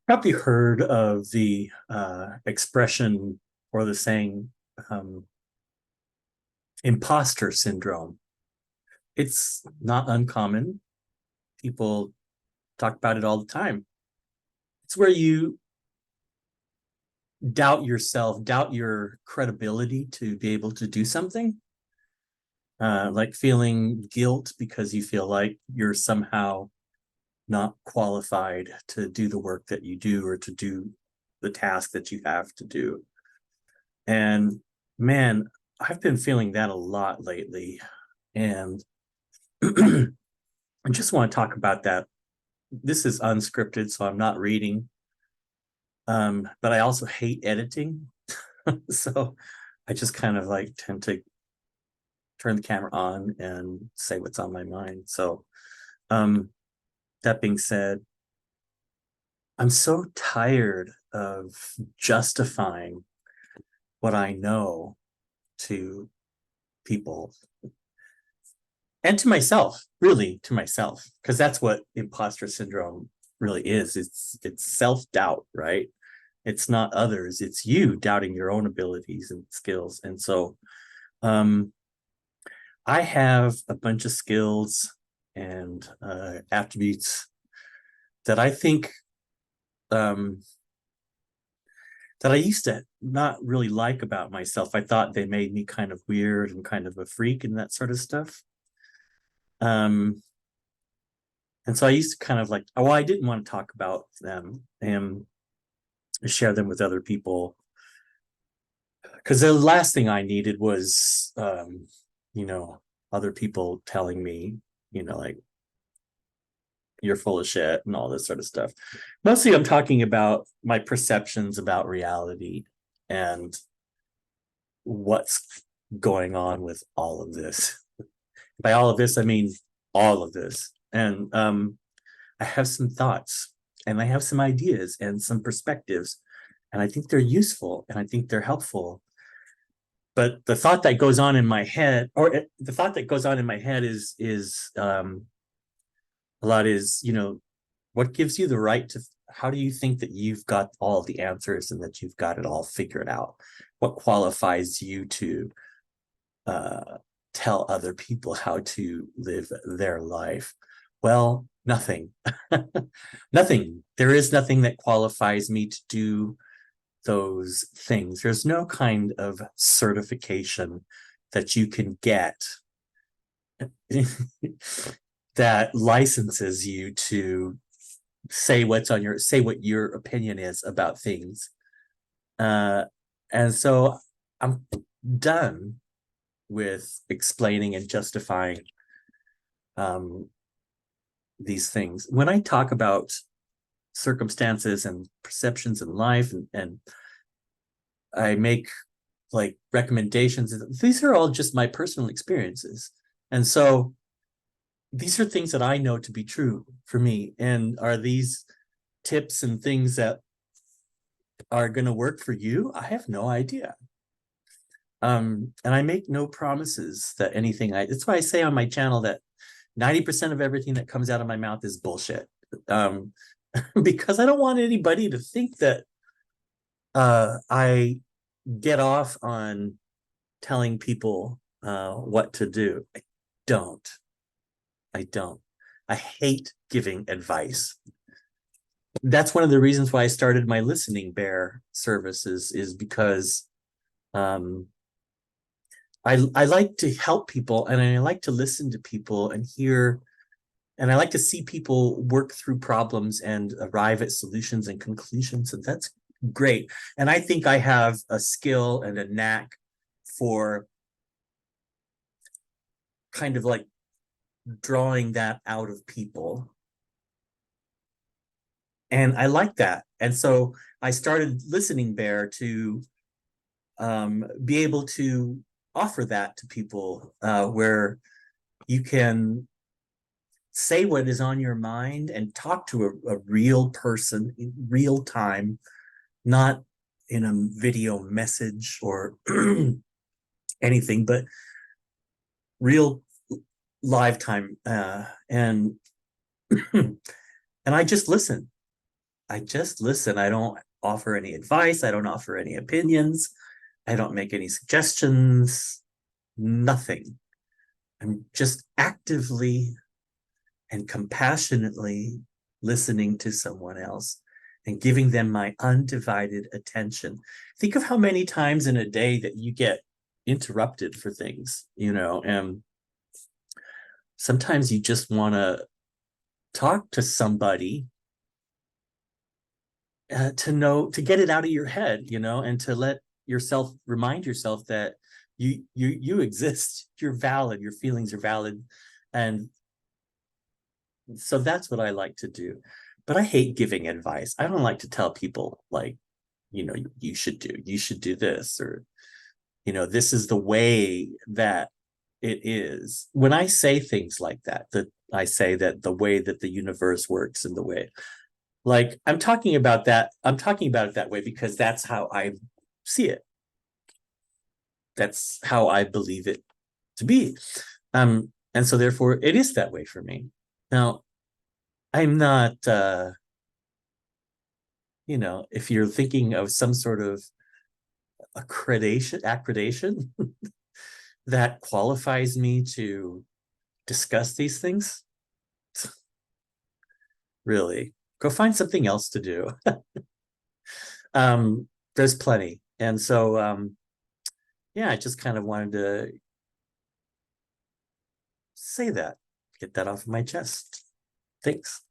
Probably heard of the expression or the saying um, imposter syndrome. It's not uncommon. People talk about it all the time. It's where you doubt yourself, doubt your credibility to be able to do something, like feeling guilt because you feel like you're somehow not qualified to do the work that you do or to do the task that you have to do. And man, I've been feeling that a lot lately. And I just want to talk about that. This is unscripted, so I'm not reading. But I also hate editing. So I just kind of like tend to turn the camera on and say what's on my mind. So um, that being said, I'm so tired of justifying what I know to people and to myself, really to myself, because that's what imposter syndrome really is. It's self-doubt, right? It's not others, it's you doubting your own abilities and skills. And so um I have a bunch of skills and attributes that I think um that I used to not really like about myself. I thought they made me kind of weird and kind of a freak and that sort of stuff. um And so I used to kind of like, oh, I didn't want to talk about them and share them with other people because the last thing I needed was, you know, other people telling me, like you're full of shit and all this sort of stuff. Mostly I'm talking about my perceptions about reality and what's going on with all of this. By all of this, I mean all of this. And I have some thoughts and I have some ideas and some perspectives, and I think they're useful and I think they're helpful. But the thought that goes on in my head, the thought that goes on in my head is a lot is, what gives you the right to? How do you think that you've got all the answers and that you've got it all figured out? What qualifies you to uh, tell other people how to live their life? Well, nothing. Nothing. There is nothing that qualifies me to do those things. There's no kind of certification that you can get that licenses you to say what your opinion is about things. And so I'm done with explaining and justifying um, these things. When I talk about circumstances and perceptions in life, and I make like recommendations, these are all just my personal experiences. And so these are things that I know to be true for me. And are these tips and things that are going to work for you? I have no idea. And I make no promises that that's why I say on my channel that 90% of everything that comes out of my mouth is bullshit. Um, because I don't want anybody to think that I get off on telling people what to do. Don't. I don't. I hate giving advice. That's one of the reasons why I started my listening bear services, is because um, I like to help people and I like to listen to people and hear, and I like to see people work through problems and arrive at solutions and conclusions. And that's great. And I think I have a skill and a knack for kind of like drawing that out of people. And I like that. And so I started Listening Bear to be able to offer that to people, where you can say what is on your mind and talk to a real person in real time, not in a video message or anything, but real live time. And and I just listen. I just listen. I don't offer any advice. I don't offer any opinions. I don't make any suggestions. Nothing. I'm just actively and compassionately listening to someone else and giving them my undivided attention. Think of how many times in a day that you get interrupted for things, and sometimes you just want to talk to somebody to get it out of your head, and to let yourself remind yourself that you exist, you're valid, your feelings are valid. And so that's what I like to do. But I hate giving advice. I don't like to tell people, like, you should do this, or this is the way that it is. When I say things like that I say that the way that the universe works, and the way, like, I'm talking about it that way because that's how I see it. That's how I believe it to be. And so therefore it is that way for me. Now, I'm not if you're thinking of some sort of accreditation that qualifies me to discuss these things, really, go find something else to do. There's plenty. And so yeah, I just kind of wanted to say that, get that off of my chest. Thanks.